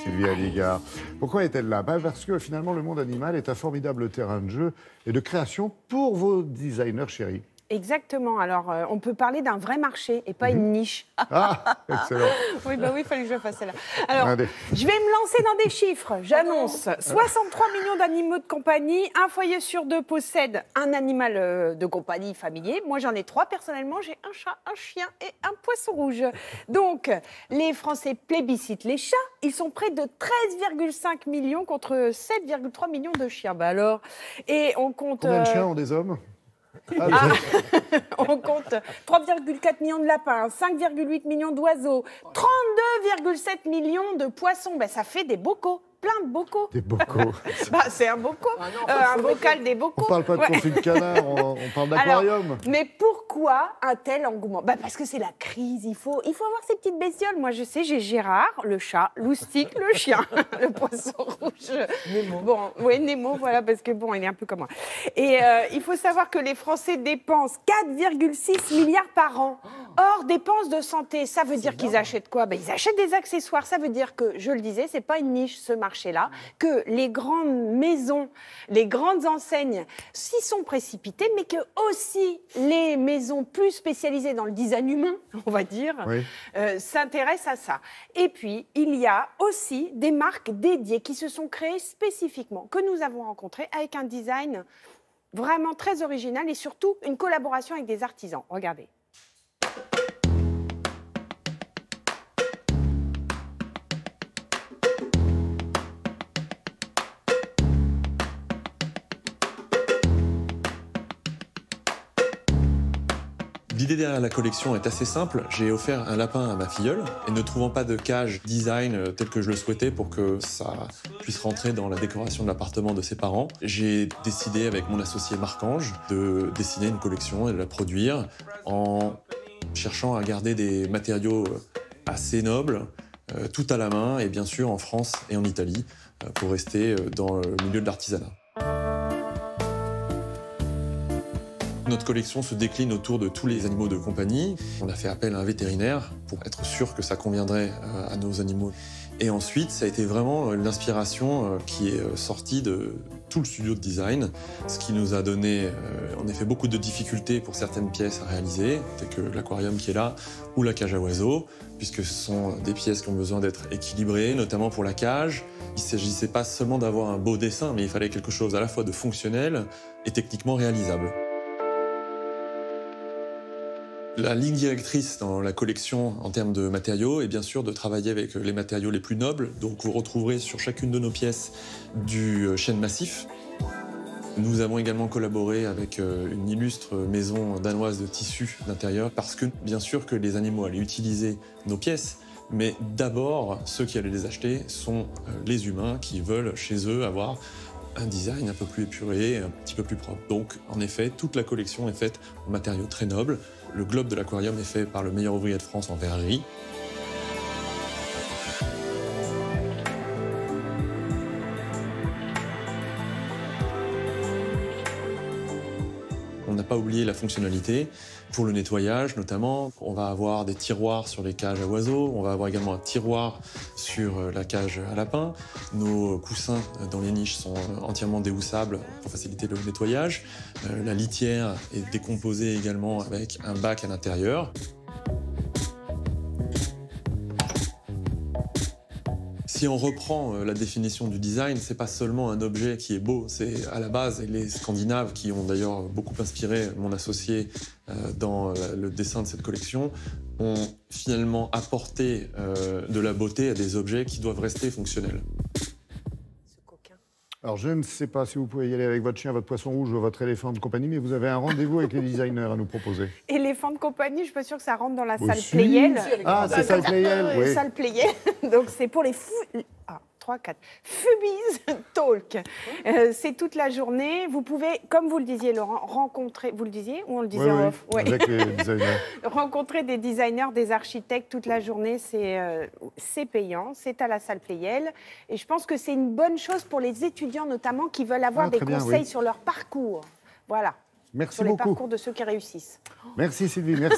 Sylvie Alligard. Pourquoi est-elle là? Parce que finalement, le monde animal est un formidable terrain de jeu et de création pour vos designers chéris. Exactement. Alors, on peut parler d'un vrai marché et pas une niche. Ah, excellent. Oui, bah oui, il fallait que je fasse celle-là. Alors, je vais me lancer dans des chiffres. J'annonce 63 millions d'animaux de compagnie. Un foyer sur deux possède un animal de compagnie familier. Moi, j'en ai 3 personnellement. J'ai un chat, un chien et un poisson rouge. Donc, les Français plébiscitent les chats. Ils sont près de 13,5 millions contre 7,3 millions de chiens. Bah alors, et on compte... Combien de chiens ont des hommes? On compte 3,4 millions de lapins, 5,8 millions d'oiseaux, 32,7 millions de poissons. Ben, ça fait des bocaux, plein de bocaux. Des bocaux. Bah, c'est un bocal, un bocal des bocaux. On parle pas de confit de canard, on parle d'aquarium. Mais pourquoi un tel engouement? Bah, parce que c'est la crise, il faut avoir ces petites bestioles. Moi, je sais, j'ai Gérard, le chat, Loustic, le chien, le poisson rouge. Nemo. Bon, oui, Nemo, voilà, parce que bon, il est un peu comme moi. Et il faut savoir que les Français dépensent 4,6 milliards par an. Hors dépenses de santé, ça veut dire qu'ils achètent quoi? Ben, ils achètent des accessoires. Ça veut dire que, je le disais, c'est pas une niche, ce marché-là, que les grandes maisons, les grandes enseignes s'y sont précipitées, mais que aussi les maisons plus spécialisées dans le design humain, on va dire, oui, s'intéressent à ça. Et puis, il y a aussi des marques dédiées qui se sont créées spécifiquement, que nous avons rencontrées avec un design vraiment très original et surtout une collaboration avec des artisans. Regardez. L'idée derrière la collection est assez simple. J'ai offert un lapin à ma filleule et ne trouvant pas de cage design tel que je le souhaitais pour que ça puisse rentrer dans la décoration de l'appartement de ses parents, j'ai décidé avec mon associé Marc-Ange de dessiner une collection et de la produire en cherchant à garder des matériaux assez nobles, tout à la main et bien sûr en France et en Italie pour rester dans le milieu de l'artisanat. Notre collection se décline autour de tous les animaux de compagnie. On a fait appel à un vétérinaire pour être sûr que ça conviendrait à nos animaux. Et ensuite, ça a été vraiment l'inspiration qui est sortie de tout le studio de design, ce qui nous a donné en effet beaucoup de difficultés pour certaines pièces à réaliser, telles que l'aquarium qui est là ou la cage à oiseaux, puisque ce sont des pièces qui ont besoin d'être équilibrées, notamment pour la cage. Il ne s'agissait pas seulement d'avoir un beau dessin, mais il fallait quelque chose à la fois de fonctionnel et techniquement réalisable. La ligne directrice dans la collection en termes de matériaux est bien sûr de travailler avec les matériaux les plus nobles. Donc vous retrouverez sur chacune de nos pièces du chêne massif. Nous avons également collaboré avec une illustre maison danoise de tissus d'intérieur parce que bien sûr que les animaux allaient utiliser nos pièces, mais d'abord ceux qui allaient les acheter sont les humains qui veulent chez eux avoir un design un peu plus épuré, un petit peu plus propre. Donc, en effet, toute la collection est faite en matériaux très nobles. Le globe de l'aquarium est fait par le meilleur ouvrier de France en verrerie. On n'a pas oublié la fonctionnalité. Pour le nettoyage, notamment, on va avoir des tiroirs sur les cages à oiseaux, on va avoir également un tiroir sur la cage à lapins. Nos coussins dans les niches sont entièrement déhoussables pour faciliter le nettoyage. La litière est décomposée également avec un bac à l'intérieur. Si on reprend la définition du design, c'est pas seulement un objet qui est beau, c'est à la base les Scandinaves qui ont d'ailleurs beaucoup inspiré mon associé dans le dessin de cette collection, ont finalement apporté de la beauté à des objets qui doivent rester fonctionnels. Alors, je ne sais pas si vous pouvez y aller avec votre chien, votre poisson rouge ou votre éléphant de compagnie, mais vous avez un rendez-vous avec les designers à nous proposer. Éléphant de compagnie, je ne suis pas sûre que ça rentre dans la salle Playel. Ah, c'est salle Playel, oui. Salle Playel, donc c'est pour les fous... 3, 4. Fubies Talk. C'est toute la journée. Vous pouvez, comme vous le disiez, Laurent, rencontrer... Vous le disiez ou on le disait en off? Oui, avec les designers. Rencontrer des designers, des architectes toute la journée, c'est payant. C'est à la salle Playel. Et je pense que c'est une bonne chose pour les étudiants, notamment, qui veulent avoir des conseils sur leur parcours. Voilà. Merci sur beaucoup. Les parcours de ceux qui réussissent. Merci Sylvie. Merci.